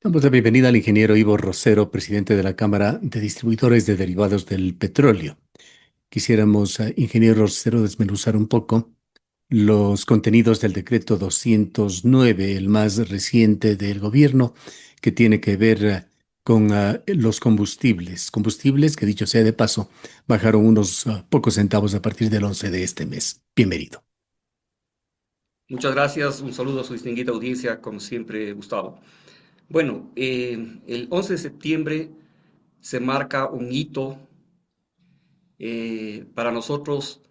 Damos la bienvenida al ingeniero Ivo Rosero, presidente de la Cámara de Distribuidores de Derivados del Petróleo. Quisiéramos, ingeniero Rosero, desmenuzar un poco los contenidos del decreto 209, el más reciente del gobierno, que tiene que ver con los combustibles. Combustibles que, dicho sea de paso, bajaron unos pocos centavos a partir del 11 de este mes. Bienvenido. Muchas gracias, un saludo a su distinguida audiencia, como siempre, Gustavo. Bueno, el 11 de septiembre se marca un hito. Para nosotros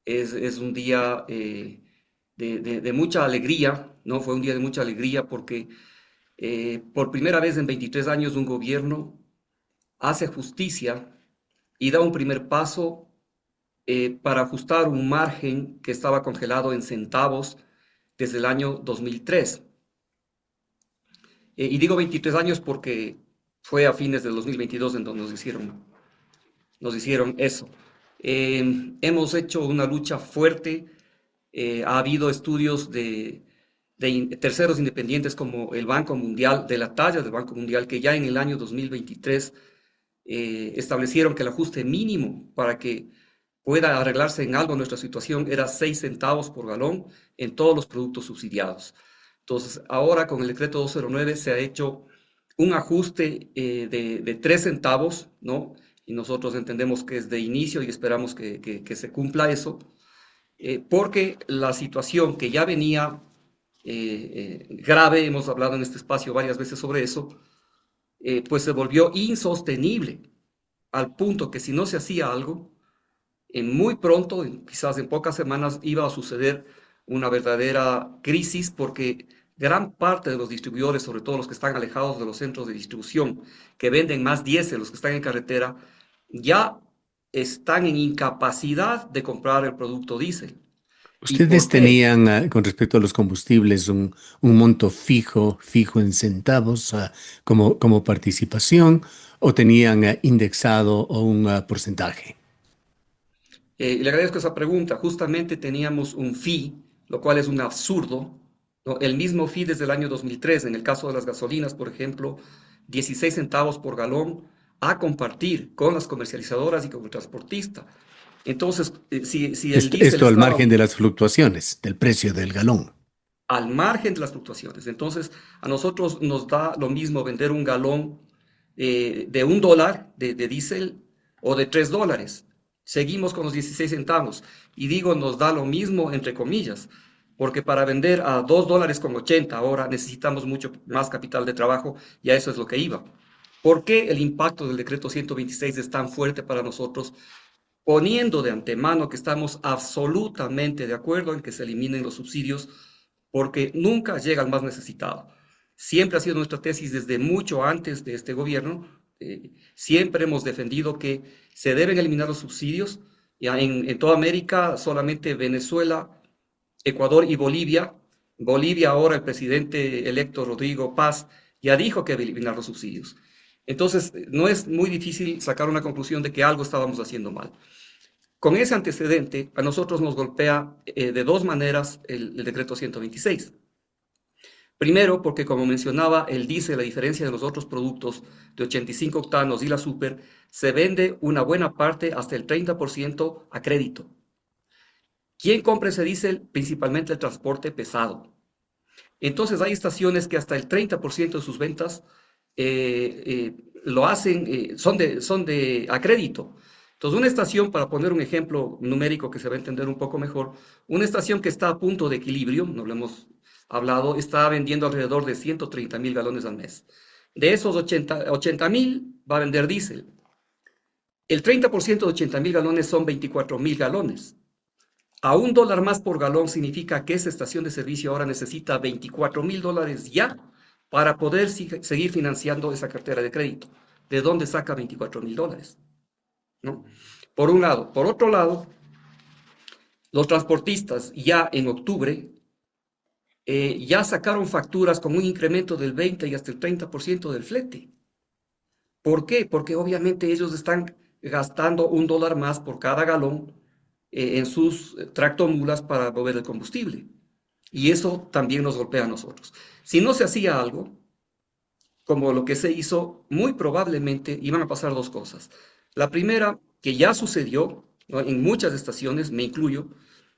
es un día de mucha alegría, ¿no? Fue un día de mucha alegría porque por primera vez en 23 años un gobierno hace justicia y da un primer paso para ajustar un margen que estaba congelado en centavos desde el año 2003. Y digo 23 años porque fue a fines del 2022 en donde nos hicieron eso. Hemos hecho una lucha fuerte. Ha habido estudios de terceros independientes como el Banco Mundial, de la talla del Banco Mundial, que ya en el año 2023 establecieron que el ajuste mínimo para que pueda arreglarse en algo nuestra situación era 6 centavos por galón en todos los productos subsidiados. Entonces, ahora con el decreto 209 se ha hecho un ajuste de 3 centavos, ¿no? Y nosotros entendemos que es de inicio y esperamos que se cumpla eso, porque la situación que ya venía grave, hemos hablado en este espacio varias veces sobre eso, pues se volvió insostenible al punto que si no se hacía algo, en muy pronto, quizás en pocas semanas, iba a suceder una verdadera crisis porque gran parte de los distribuidores, sobre todo los que están alejados de los centros de distribución, que venden más diésel, los que están en carretera, ya están en incapacidad de comprar el producto diésel. ¿Y ¿Ustedes por qué? tenían, con respecto a los combustibles, un monto fijo en centavos, como participación, o tenían indexado o un porcentaje? Le agradezco esa pregunta. Justamente teníamos un fee, lo cual es un absurdo, ¿no? El mismo fee desde el año 2003, en el caso de las gasolinas, por ejemplo, 16 centavos por galón a compartir con las comercializadoras y con el transportista. Entonces, si el diésel Esto al estaba margen de las fluctuaciones del precio del galón. al margen de las fluctuaciones, entonces a nosotros nos da lo mismo vender un galón de $1 de diésel o de $3. Seguimos con los 16 centavos. Y digo, nos da lo mismo entre comillas, porque para vender a $2,80 ahora necesitamos mucho más capital de trabajo y a eso es lo que iba. ¿Por qué el impacto del decreto 126 es tan fuerte para nosotros? Poniendo de antemano que estamos absolutamente de acuerdo en que se eliminen los subsidios porque nunca llega al más necesitado. Siempre ha sido nuestra tesis desde mucho antes de este gobierno. Siempre hemos defendido que se deben eliminar los subsidios. Ya en toda América, solamente Venezuela, Ecuador y Bolivia. Bolivia ahora el presidente electo Rodrigo Paz ya dijo que debe eliminar los subsidios. Entonces, no es muy difícil sacar una conclusión de que algo estábamos haciendo mal. Con ese antecedente, a nosotros nos golpea de dos maneras el decreto 126. Primero, porque como mencionaba, el diésel, a diferencia de los otros productos de 85 octanos y la super, se vende una buena parte hasta el 30% a crédito. ¿Quién compra ese diésel? Principalmente el transporte pesado. Entonces hay estaciones que hasta el 30% de sus ventas lo hacen, son de a crédito. Entonces, una estación, para poner un ejemplo numérico que se va a entender un poco mejor, una estación que está a punto de equilibrio, no lo hemos hablado, está vendiendo alrededor de 130,000 galones al mes. De esos 80,000 va a vender diésel. El 30% de 80,000 galones son 24,000 galones. A $1 más por galón significa que esa estación de servicio ahora necesita $24,000 ya para poder seguir financiando esa cartera de crédito. ¿De dónde saca $24,000? ¿No? Por un lado. Por otro lado, los transportistas ya en octubre ya sacaron facturas con un incremento del 20 y hasta el 30% del flete. ¿Por qué? Porque obviamente ellos están gastando $1 más por cada galón en sus tractomulas para mover el combustible. Y eso también nos golpea a nosotros. Si no se hacía algo, como lo que se hizo, muy probablemente iban a pasar dos cosas. La primera, que ya sucedió, ¿no? En muchas estaciones, me incluyo,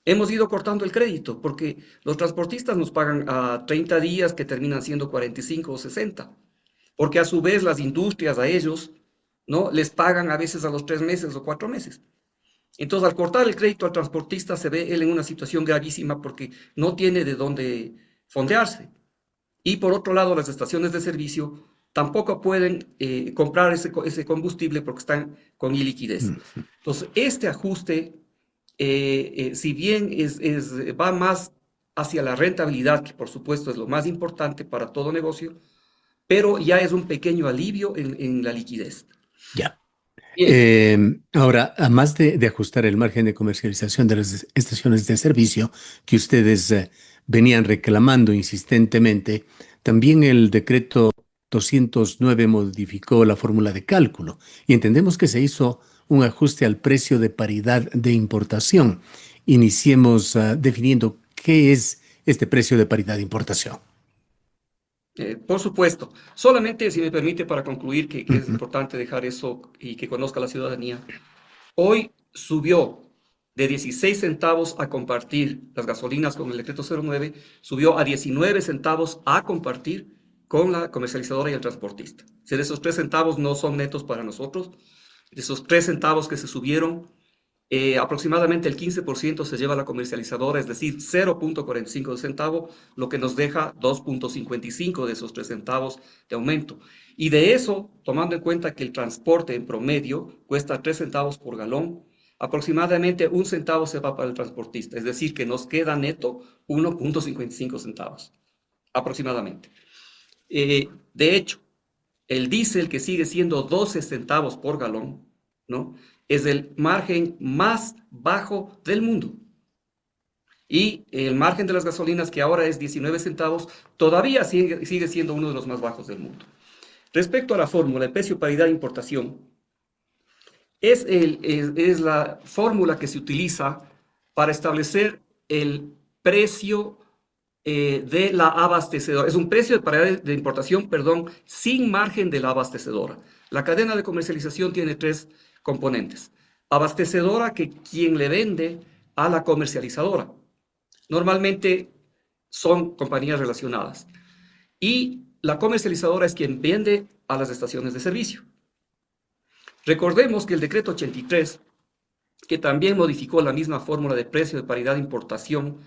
hemos ido cortando el crédito, porque los transportistas nos pagan a 30 días que terminan siendo 45 o 60, porque a su vez las industrias a ellos, ¿no? Les pagan a veces a los 3 meses o 4 meses. Entonces, al cortar el crédito al transportista, se ve él en una situación gravísima porque no tiene de dónde fondearse. Y por otro lado, las estaciones de servicio tampoco pueden comprar ese combustible porque están con iliquidez. Ujú. Entonces, este ajuste, si bien va más hacia la rentabilidad, que por supuesto es lo más importante para todo negocio, pero ya es un pequeño alivio en la liquidez. Ya. Bien, Ahora, además de ajustar el margen de comercialización de las estaciones de servicio que ustedes venían reclamando insistentemente, también el decreto 209 modificó la fórmula de cálculo y entendemos que se hizo un ajuste al precio de paridad de importación. Iniciemos definiendo qué es este precio de paridad de importación. por supuesto. Solamente, si me permite, para concluir, que es Ujú. importante dejar eso y que conozca la ciudadanía. Hoy subió de 16 centavos a compartir las gasolinas con el decreto 09, subió a 19 centavos a compartir con la comercializadora y el transportista. O sea, de esos 3 centavos no son netos para nosotros. De esos 3 centavos que se subieron, aproximadamente el 15% se lleva a la comercializadora, es decir, 0,45 de centavo, lo que nos deja 2,55 de esos 3 centavos de aumento. Y de eso, tomando en cuenta que el transporte en promedio cuesta 3 centavos por galón, aproximadamente un centavo se va para el transportista, es decir, que nos queda neto 1,55 centavos, aproximadamente. De hecho, el diésel, que sigue siendo 12 centavos por galón, ¿no? Es el margen más bajo del mundo. Y el margen de las gasolinas, que ahora es 19 centavos, todavía sigue siendo uno de los más bajos del mundo. Respecto a la fórmula de precio paridad de importación, es la fórmula que se utiliza para establecer el precio de la abastecedora. Es un precio de paridad de importación, perdón, sin margen de la abastecedora. La cadena de comercialización tiene tres componentes. Abastecedora, que quien le vende a la comercializadora. Normalmente son compañías relacionadas. Y la comercializadora es quien vende a las estaciones de servicio. Recordemos que el decreto 83, que también modificó la misma fórmula de precio de paridad de importación,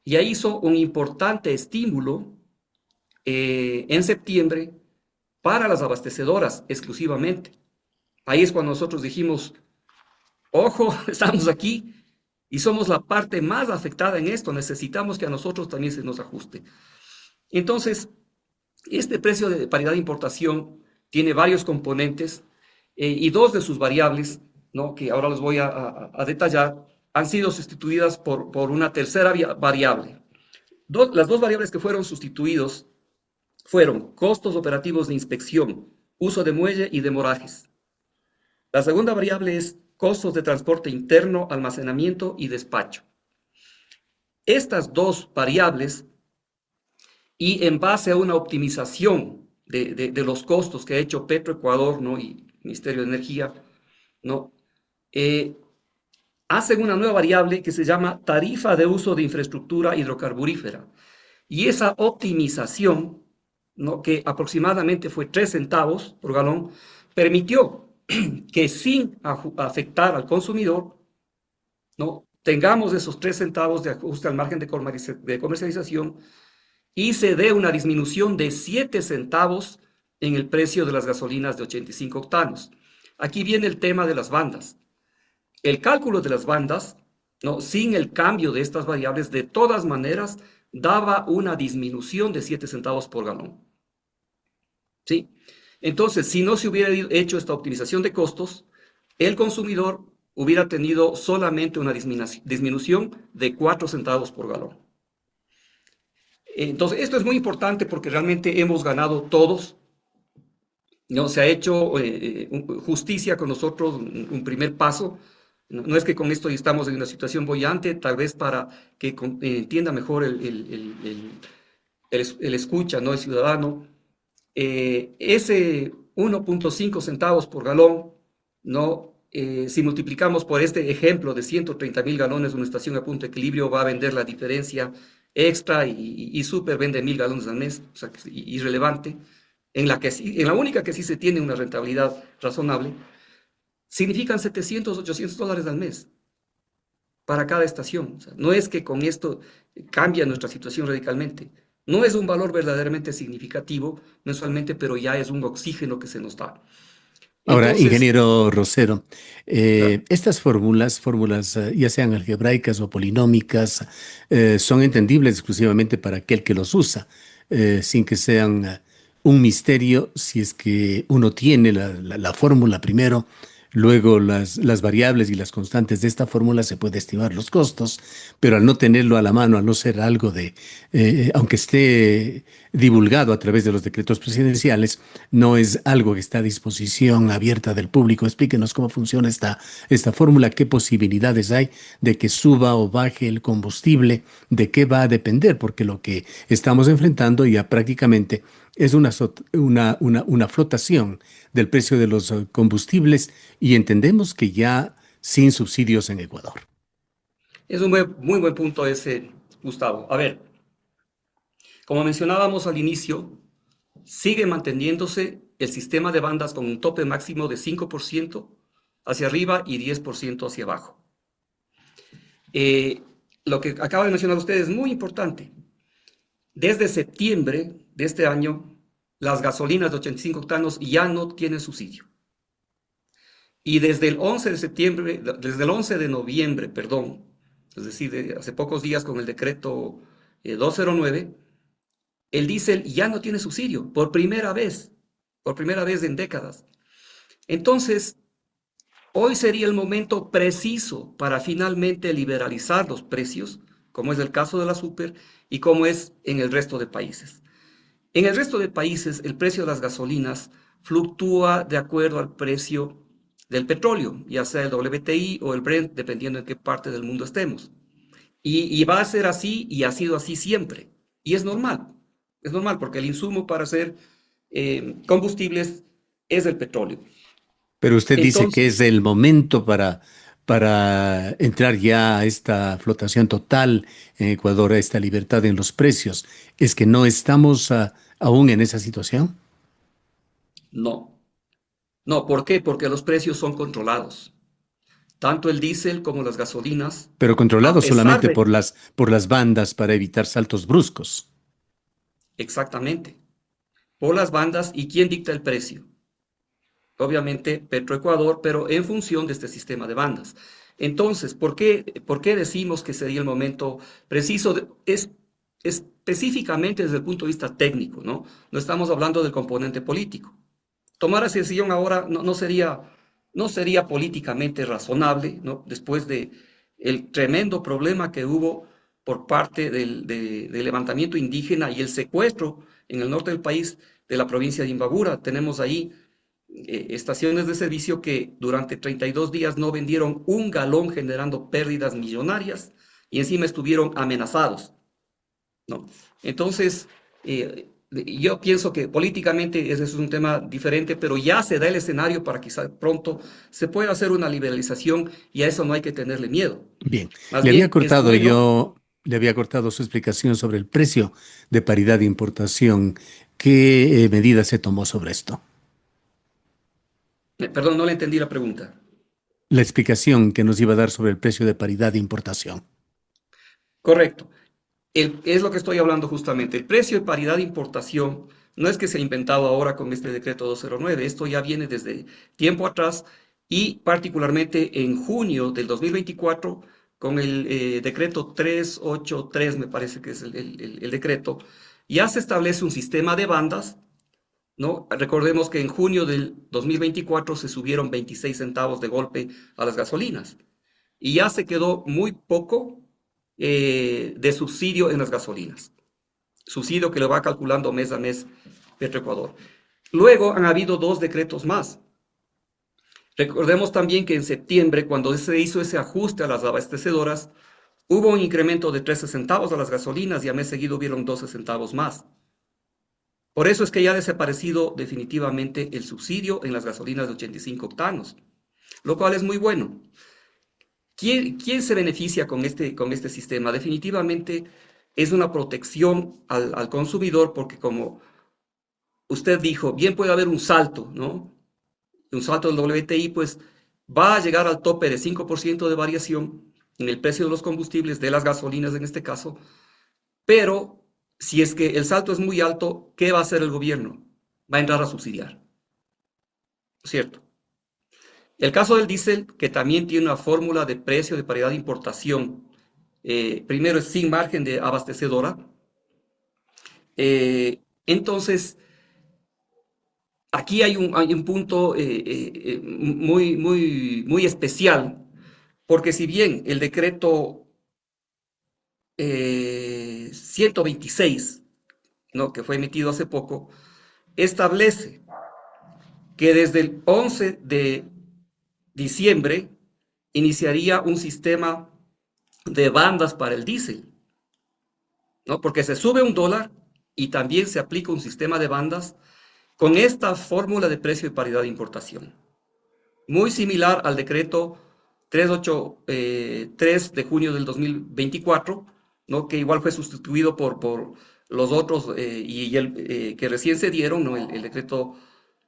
ya hizo un importante estímulo en septiembre para las abastecedoras exclusivamente. Ahí es cuando nosotros dijimos, ojo, estamos aquí y somos la parte más afectada en esto, necesitamos que a nosotros también se nos ajuste. Entonces, este precio de paridad de importación tiene varios componentes y dos de sus variables, ¿no? Que ahora les voy a detallar, han sido sustituidas por una tercera variable. Las dos variables que fueron sustituidos fueron costos operativos de inspección, uso de muelle y demorajes. La segunda variable es costos de transporte interno, almacenamiento y despacho. Estas dos variables, y en base a una optimización de los costos que ha hecho Petroecuador, ¿no? Y Ministerio de Energía, ¿no? Eh, hacen una nueva variable que se llama tarifa de uso de infraestructura hidrocarburífera. Y esa optimización, ¿no? Que aproximadamente fue 3 centavos por galón, permitió que sin afectar al consumidor, ¿no? Tengamos esos 3 centavos de ajuste al margen de comercialización y se dé una disminución de 7 centavos en el precio de las gasolinas de 85 octanos. Aquí viene el tema de las bandas. El cálculo de las bandas, ¿no? Sin el cambio de estas variables, de todas maneras, daba una disminución de 7 centavos por galón. ¿Sí? Entonces, si no se hubiera hecho esta optimización de costos, el consumidor hubiera tenido solamente una disminución de 4 centavos por galón. Entonces, esto es muy importante porque realmente hemos ganado todos, ¿no? Se ha hecho justicia con nosotros, un primer paso. No es que con esto estamos en una situación boyante, tal vez para que entienda mejor el escucha, ¿no? El ciudadano. ese 1.5 centavos por galón, ¿no? Si multiplicamos por este ejemplo de 130.000 galones, una estación a punto de equilibrio va a vender la diferencia extra y super vende 1.000 galones al mes, o sea, que es irrelevante, en la única que sí se tiene una rentabilidad razonable, significan 700, $800 al mes para cada estación. O sea, no es que con esto cambia nuestra situación radicalmente. No es un valor verdaderamente significativo mensualmente, pero ya es un oxígeno que se nos da. Ahora, Entonces, ingeniero Rosero, claro, estas fórmulas, ya sean algebraicas o polinómicas, son entendibles exclusivamente para aquel que los usa, sin que sean un misterio si es que uno tiene la fórmula primero, luego las variables y las constantes de esta fórmula se puede estimar los costos, pero al no tenerlo a la mano, al no ser algo aunque esté divulgado a través de los decretos presidenciales, no es algo que está a disposición abierta del público. Explíquenos cómo funciona esta fórmula, qué posibilidades hay de que suba o baje el combustible, de qué va a depender, porque lo que estamos enfrentando ya prácticamente es una flotación del precio de los combustibles y entendemos que ya sin subsidios en Ecuador. es un muy buen punto ese, Gustavo. A ver, como mencionábamos al inicio, sigue manteniéndose el sistema de bandas con un tope máximo de 5% hacia arriba y 10% hacia abajo. Eh, lo que acaba de mencionar usted es muy importante. Desde septiembre de este año, las gasolinas de 85 octanos ya no tienen subsidio. Y desde el 11 de septiembre, desde el 11 de noviembre, perdón, es decir, hace pocos días con el decreto 209, el diésel ya no tiene subsidio, por primera vez en décadas. Entonces, hoy sería el momento preciso para finalmente liberalizar los precios, como es el caso de la super y como es en el resto de países. En el resto de países, el precio de las gasolinas fluctúa de acuerdo al precio del petróleo, ya sea el WTI o el Brent, dependiendo en qué parte del mundo estemos. Y va a ser así y ha sido así siempre. Y es normal porque el insumo para hacer combustibles es el petróleo. Pero usted dice que Entonces, es el momento para entrar ya a esta flotación total en Ecuador, a esta libertad en los precios. ¿Es que no estamos aún en esa situación? no. No, ¿por qué? Porque los precios son controlados. Tanto el diésel como las gasolinas, Pero a controlado pesar solamente de... por las bandas para evitar saltos bruscos. Exactamente. Por las bandas y quién dicta el precio. Obviamente Petroecuador, pero en función de este sistema de bandas. Entonces, ¿por qué decimos que sería el momento preciso? Es específicamente desde el punto de vista técnico, ¿no? No estamos hablando del componente político. Tomar esa decisión ahora no sería políticamente razonable, ¿no? Después de el tremendo problema que hubo por parte del levantamiento indígena y el secuestro en el norte del país de la provincia de Imbabura. Tenemos ahí estaciones de servicio que durante 32 días no vendieron un galón generando pérdidas millonarias y encima estuvieron amenazados, ¿no? Entonces, yo pienso que políticamente ese es un tema diferente, pero ya se da el escenario para que quizá pronto se pueda hacer una liberalización y a eso no hay que tenerle miedo. Bien, Más bien es bueno. le había cortado su explicación sobre el precio de paridad de importación. ¿Qué medidas se tomó sobre esto? Perdón, no le entendí la pregunta. La explicación que nos iba a dar sobre el precio de paridad de importación. Correcto. Es lo que estoy hablando justamente. El precio de paridad de importación no es que se ha inventado ahora con este decreto 209. Esto ya viene desde tiempo atrás y particularmente en junio del 2024 con el decreto 383, me parece que es el decreto, ya se establece un sistema de bandas, ¿no? Recordemos que en junio del 2024 se subieron 26 centavos de golpe a las gasolinas y ya se quedó muy poco de subsidio en las gasolinas, subsidio que lo va calculando mes a mes Petroecuador. Luego han habido dos decretos más. Recordemos también que en septiembre, cuando se hizo ese ajuste a las abastecedoras, hubo un incremento de 13 centavos a las gasolinas y a mes seguido hubieron 12 centavos más. Por eso es que ya ha desaparecido definitivamente el subsidio en las gasolinas de 85 octanos, lo cual es muy bueno. ¿Quién se beneficia con este sistema? Definitivamente es una protección al consumidor porque como usted dijo, bien puede haber un salto, ¿no? Un salto del WTI, pues va a llegar al tope de 5% de variación en el precio de los combustibles, de las gasolinas en este caso, pero si es que el salto es muy alto, ¿qué va a hacer el gobierno? Va a entrar a subsidiar, ¿cierto? El caso del diésel, que también tiene una fórmula de precio de paridad de importación, primero es sin margen de abastecedora, entonces aquí hay un punto muy especial, porque si bien el decreto 126, ¿no?, que fue emitido hace poco, establece que desde el 11 de diciembre iniciaría un sistema de bandas para el diésel, ¿no? Porque se sube un dólar y también se aplica un sistema de bandas con esta fórmula de precio y paridad de importación. Muy similar al decreto 383 de junio del 2024, ¿no?, que igual fue sustituido por los otros que recién se dieron, ¿no?, el decreto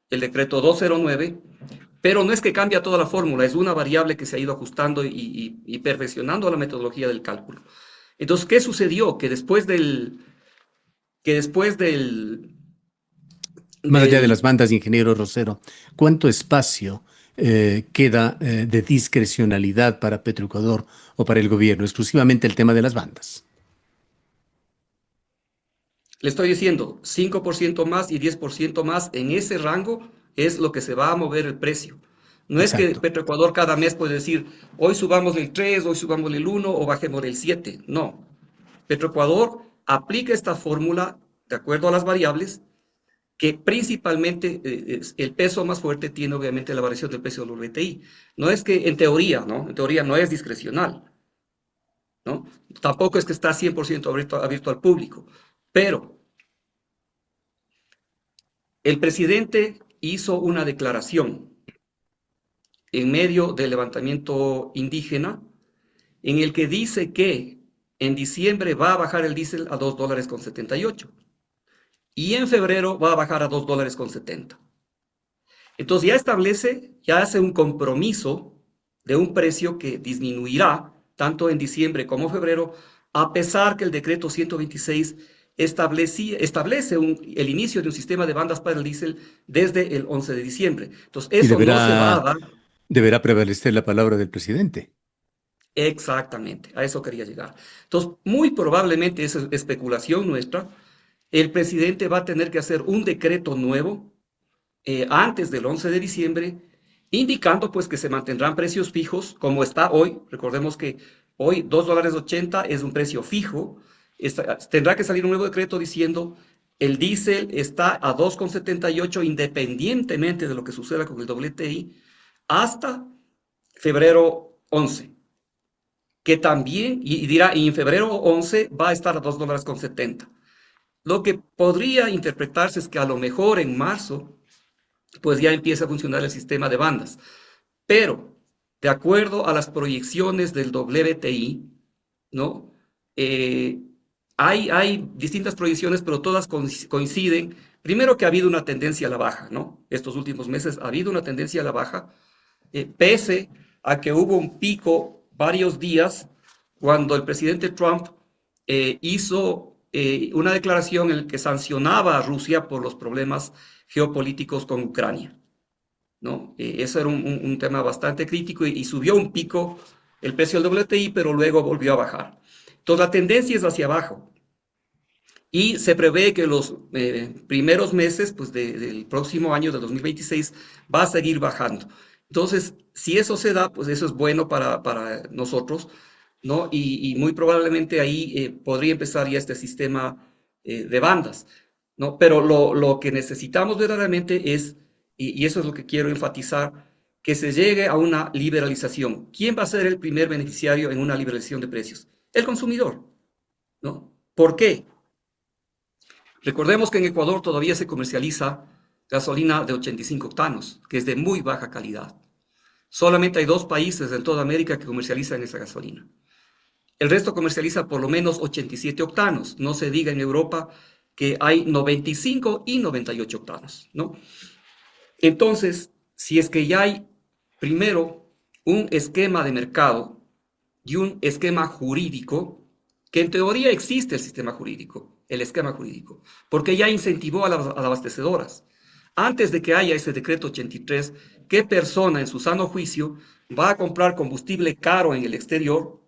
209, pero no es que cambia toda la fórmula, es una variable que se ha ido ajustando y perfeccionando la metodología del cálculo. Entonces, ¿qué sucedió? Que después Más allá de las del bandas, ingeniero Rosero, ¿cuánto espacio queda de discrecionalidad para Petroecuador o para el gobierno? Exclusivamente el tema de las bandas. Le estoy diciendo, 5% más y 10% más en ese rango es lo que se va a mover el precio. No es que Exacto. Petroecuador cada mes puede decir, hoy subamos el 3, hoy subamos el 1 o bajemos el 7. No. Petroecuador aplica esta fórmula de acuerdo a las variables, que principalmente el peso más fuerte tiene obviamente la variación del precio del WTI. No es que en teoría, ¿no? En teoría no es discrecional, ¿no? Tampoco es que está 100% abierto al público, pero el presidente hizo una declaración en medio del levantamiento indígena en el que dice que en diciembre va a bajar el diésel a $2.78 y en febrero va a bajar a $2.70. Entonces ya establece, ya hace un compromiso de un precio que disminuirá tanto en diciembre como febrero, a pesar que el decreto 126 establece el inicio de un sistema de bandas para el diésel desde el 11 de diciembre. Entonces, Y eso no se va a dar deberá prevalecer la palabra del presidente. exactamente, a eso quería llegar. Entonces, muy probablemente, esa es especulación nuestra, el presidente va a tener que hacer un decreto nuevo antes del 11 de diciembre, indicando pues que se mantendrán precios fijos como está hoy. Recordemos que hoy $2.80 es un precio fijo. Tendrá que salir un nuevo decreto diciendo el diésel está a 2,78 independientemente de lo que suceda con el WTI hasta febrero 11, que también, y dirá, y en febrero 11 va a estar a $2.70. Lo que podría interpretarse es que a lo mejor en marzo pues ya empieza a funcionar el sistema de bandas. Pero, de acuerdo a las proyecciones del WTI, ¿no? Eh, hay distintas proyecciones, pero todas coinciden. Primero que ha habido una tendencia a la baja, ¿no? Estos últimos meses ha habido una tendencia a la baja, pese a que hubo un pico varios días cuando el presidente Trump hizo una declaración en la que sancionaba a Rusia por los problemas geopolíticos con Ucrania, ¿no? Eso era un tema bastante crítico y subió un pico el precio del WTI, pero luego volvió a bajar. Entonces la tendencia es hacia abajo y se prevé que los primeros meses pues, del próximo año, del 2026, va a seguir bajando. Entonces, si eso se da, pues eso es bueno para nosotros, ¿no? Y muy probablemente ahí podría empezar ya este sistema de bandas, ¿no? Pero lo que necesitamos verdaderamente es, y eso es lo que quiero enfatizar, que se llegue a una liberalización. ¿Quién va a ser el primer beneficiario en una liberalización de precios? El consumidor, ¿no? ¿Por qué? Recordemos que en Ecuador todavía se comercializa gasolina de 85 octanos, que es de muy baja calidad. Solamente hay dos países en toda América que comercializan esa gasolina. El resto comercializa por lo menos 87 octanos. No se diga en Europa que hay 95 y 98 octanos, ¿no? Entonces, si es que ya hay primero un esquema de mercado y un esquema jurídico, que en teoría existe el sistema jurídico, el esquema jurídico, porque ya incentivó a las abastecedoras. Antes de que haya ese decreto 83, ¿qué persona en su sano juicio va a comprar combustible caro en el exterior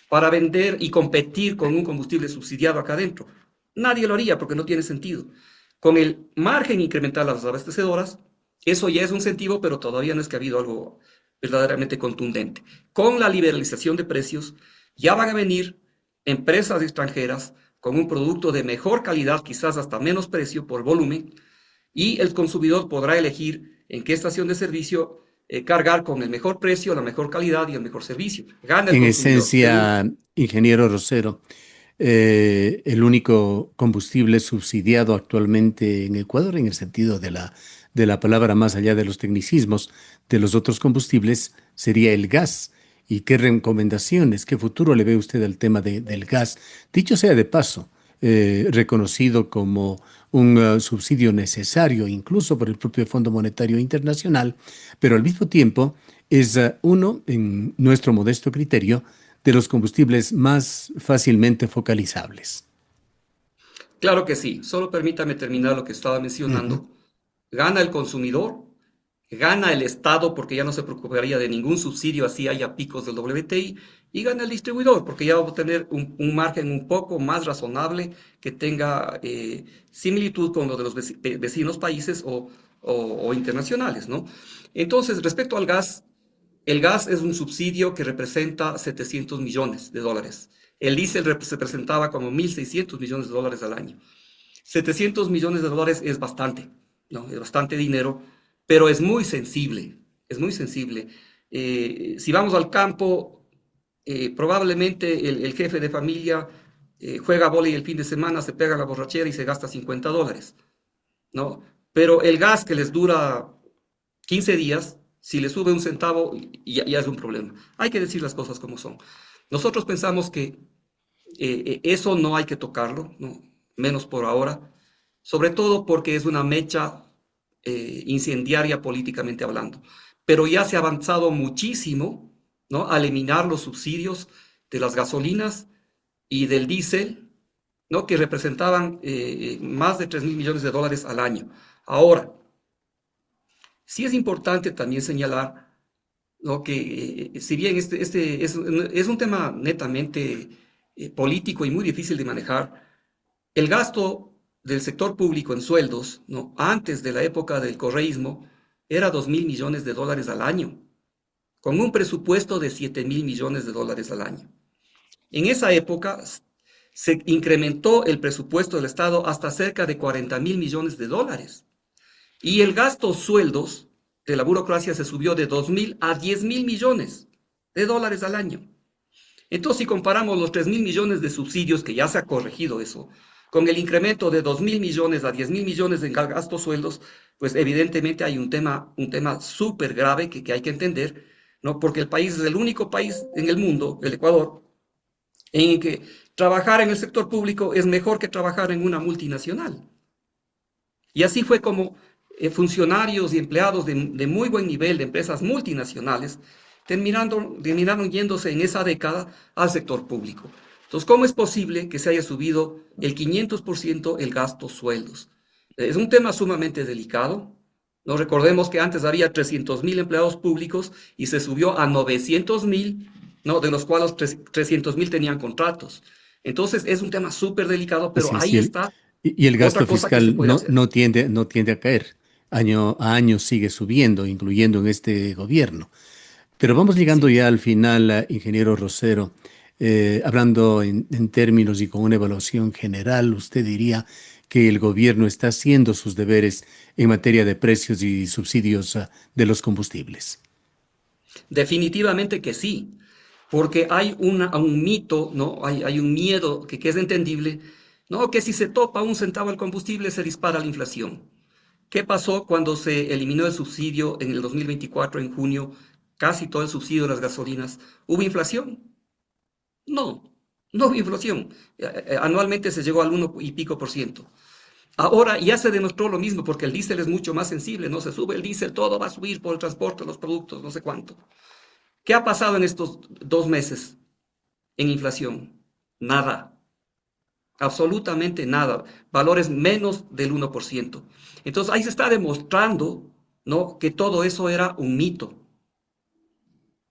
para vender y competir con un combustible subsidiado acá adentro? Nadie lo haría porque no tiene sentido. Con el margen incremental a las abastecedoras, eso ya es un incentivo, pero todavía no es que ha habido algo verdaderamente contundente. Con la liberalización de precios, ya van a venir empresas extranjeras con un producto de mejor calidad, quizás hasta menos precio por volumen, y el consumidor podrá elegir en qué estación de servicio cargar con el mejor precio, la mejor calidad y el mejor servicio. Gana el En consumidor. Segundo, esencia, ingeniero Rosero, el único combustible subsidiado actualmente en Ecuador, en el sentido de la palabra, más allá de los tecnicismos, de los otros combustibles, sería el gas. ¿Y qué recomendaciones, qué futuro le ve usted al tema del gas? Dicho sea de paso, reconocido como un subsidio necesario, incluso por el propio Fondo Monetario Internacional, pero al mismo tiempo es uno, en nuestro modesto criterio, de los combustibles más fácilmente focalizables. claro que sí, solo permítame terminar lo que estaba Ujú. mencionando. Gana el consumidor, gana el Estado porque ya no se preocuparía de ningún subsidio así haya picos del WTI, y gana el distribuidor porque ya va a tener un margen un poco más razonable que tenga similitud con lo de los vecinos países o internacionales, ¿no? Entonces, respecto al gas, el gas es un subsidio que representa 700 millones de dólares. El diésel se presentaba como 1.600 millones de dólares al año. 700 millones de dólares es bastante, ¿no? Es bastante dinero, pero es muy sensible, es muy sensible. Si vamos al campo, probablemente el jefe de familia juega vóley el fin de semana, se pega la borrachera y se gasta 50 dólares, ¿no? Pero el gas que les dura 15 días, si le sube un centavo, ya es un problema. Hay que decir las cosas como son. Nosotros pensamos que eso no hay que tocarlo, ¿no? Menos por ahora, sobre todo porque es una mecha incendiaria políticamente hablando. Pero ya se ha avanzado muchísimo, ¿no? Al eliminar los subsidios de las gasolinas y del diésel, ¿no? Que representaban más de 3.000 millones de dólares al año. Ahora, sí es importante también señalar, ¿no? Que si bien este es un tema netamente político y muy difícil de manejar, el gasto del sector público en sueldos, ¿no? Antes de la época del correísmo, era 2.000 millones de dólares al año, con un presupuesto de 7.000 millones de dólares al año. En esa época se incrementó el presupuesto del Estado hasta cerca de 40.000 millones de dólares. Y el gasto sueldos de la burocracia se subió de 2.000 a 10.000 millones de dólares al año. Entonces, si comparamos los 3.000 millones de subsidios, que ya se ha corregido eso, con el incremento de 2.000 millones a 10.000 millones en gastos sueldos, pues evidentemente hay un tema súper grave que hay que entender, ¿no? Porque el país es el único país en el mundo, el Ecuador, en el que trabajar en el sector público es mejor que trabajar en una multinacional. Y así fue como funcionarios y empleados de muy buen nivel de empresas multinacionales terminaron yéndose en esa década al sector público. Entonces, ¿cómo es posible que se haya subido el 500% el gasto sueldos? Es un tema sumamente delicado. No recordemos que antes había 300.000 empleados públicos y se subió a 900.000, ¿no? De los cuales 300.000 tenían contratos. Entonces, es un tema súper delicado, pero Así es, ahí está y el gasto otra cosa que se fiscal puede hacer. no tiende a caer. Año a año sigue subiendo, incluyendo en este gobierno. Pero vamos llegando Sí, ya al final, ingeniero Rosero. Hablando en términos y con una evaluación general, ¿usted diría que el gobierno está haciendo sus deberes en materia de precios y subsidios, de los combustibles? definitivamente que sí, porque hay un mito, ¿no? Hay un miedo que es entendible ¿no? Que si se topa un centavo el combustible se dispara la inflación. ¿Qué pasó cuando se eliminó el subsidio en el 2024, en junio? Casi todo el subsidio de las gasolinas. ¿Hubo inflación? No, no hubo inflación. Anualmente se llegó al 1 y pico por ciento. Ahora ya se demostró lo mismo porque el diésel es mucho más sensible, no se sube el diésel, todo va a subir por el transporte, los productos, no sé cuánto. ¿Qué ha pasado en estos 2 meses en inflación? Nada, absolutamente nada, valores menos del 1%. Entonces ahí se está demostrando, ¿no?, que todo eso era un mito.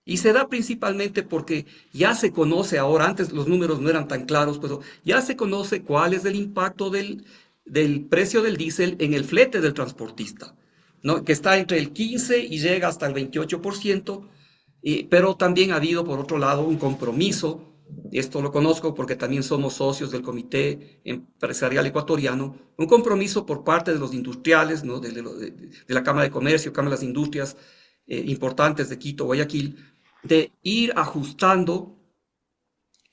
Y se da principalmente porque ya se conoce ahora, antes los números no eran tan claros, pero ya se conoce cuál es el impacto del precio del diésel en el flete del transportista, ¿no? Que está entre el 15 y llega hasta el 28%, pero también ha habido, por otro lado, un compromiso, esto lo conozco porque también somos socios del Comité Empresarial Ecuatoriano, un compromiso por parte de los industriales, ¿no?, de la Cámara de Comercio, Cámara de las Industrias importantes de Quito, Guayaquil, de ir ajustando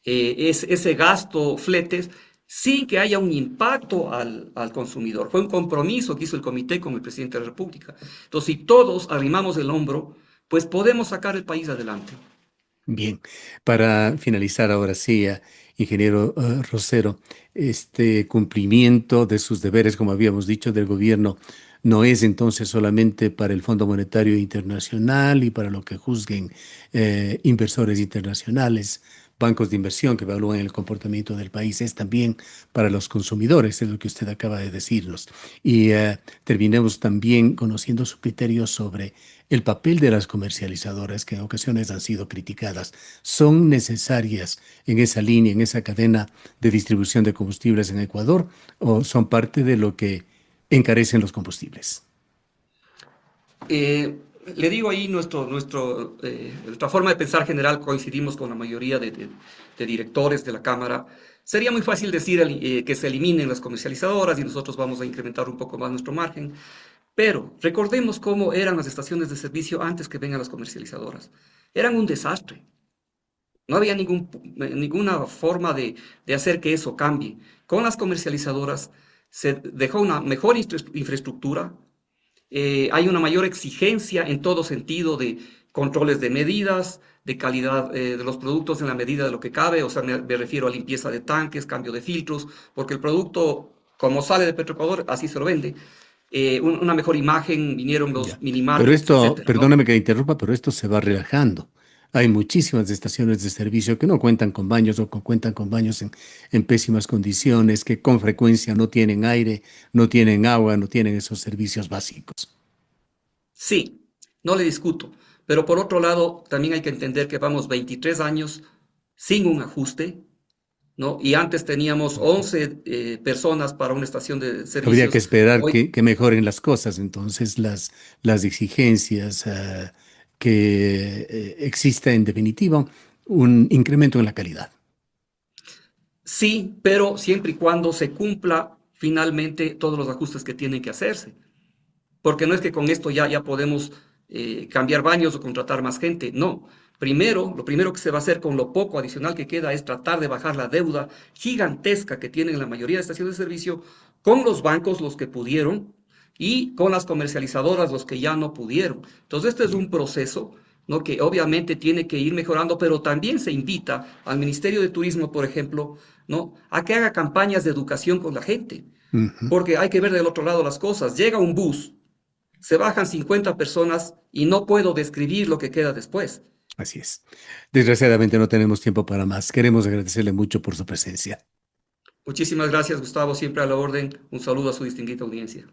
ese gasto fletes sin que haya un impacto al consumidor. Fue un compromiso que hizo el comité con el presidente de la República. Entonces, si todos arrimamos el hombro, pues podemos sacar el país adelante. Bien, para finalizar ahora sí, ingeniero Rosero, este cumplimiento de sus deberes, como habíamos dicho, del gobierno, no es entonces solamente para el Fondo Monetario Internacional y para lo que juzguen inversores internacionales, bancos de inversión que evalúan el comportamiento del país, es también para los consumidores, es lo que usted acaba de decirnos. Y terminemos también conociendo su criterio sobre el papel de las comercializadoras, que en ocasiones han sido criticadas, ¿son necesarias en esa línea, en esa cadena de distribución de combustibles en Ecuador o son parte de lo que encarecen los combustibles? Le digo ahí, nuestra forma de pensar general coincidimos con la mayoría de directores de la Cámara. Sería muy fácil decir que se eliminen las comercializadoras y nosotros vamos a incrementar un poco más nuestro margen. Pero recordemos cómo eran las estaciones de servicio antes que vengan las comercializadoras. Eran un desastre. No había ninguna forma de hacer que eso cambie. Con las comercializadoras se dejó una mejor infraestructura, hay una mayor exigencia en todo sentido de controles de medidas, de calidad de los productos en la medida de lo que cabe, o sea, me refiero a limpieza de tanques, cambio de filtros, porque el producto, como sale de Petroecuador, así se lo vende. Una mejor imagen, vinieron los Ya. mini Pero markets, esto, etcétera, ¿no? perdóname que interrumpa, pero esto se va relajando. Hay muchísimas estaciones de servicio que no cuentan con baños o cuentan con baños en pésimas condiciones, que con frecuencia no tienen aire, no tienen agua, no tienen esos servicios básicos. Sí, no le discuto, pero por otro lado, también hay que entender que vamos 23 años sin un ajuste, ¿no? Y antes teníamos 11 personas para una estación de Habría que servicios. esperar Hoy, que mejoren las cosas, entonces las exigencias que exista en definitiva un incremento en la calidad. sí, pero siempre y cuando se cumpla finalmente todos los ajustes que tienen que hacerse. Porque no es que con esto ya podemos cambiar baños o contratar más gente, no. Primero, lo primero que se va a hacer con lo poco adicional que queda es tratar de bajar la deuda gigantesca que tienen la mayoría de estaciones de servicio con los bancos, los que pudieron, y con las comercializadoras, los que ya no pudieron. Entonces, este es Bien. un proceso, ¿no?, que obviamente tiene que ir mejorando, pero también se invita al Ministerio de Turismo, por ejemplo, ¿no?, a que haga campañas de educación con la gente, Ujú. porque hay que ver del otro lado las cosas. Llega un bus, se bajan 50 personas y no puedo describir lo que queda después. Así es. Desgraciadamente no tenemos tiempo para más. Queremos agradecerle mucho por su presencia. Muchísimas gracias, Gustavo, siempre a la orden. Un saludo a su distinguida audiencia.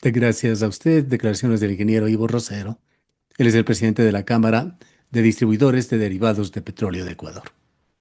Gracias a usted. Declaraciones del ingeniero Ivo Rosero. Él es el presidente de la Cámara de Distribuidores de Derivados de Petróleo de Ecuador.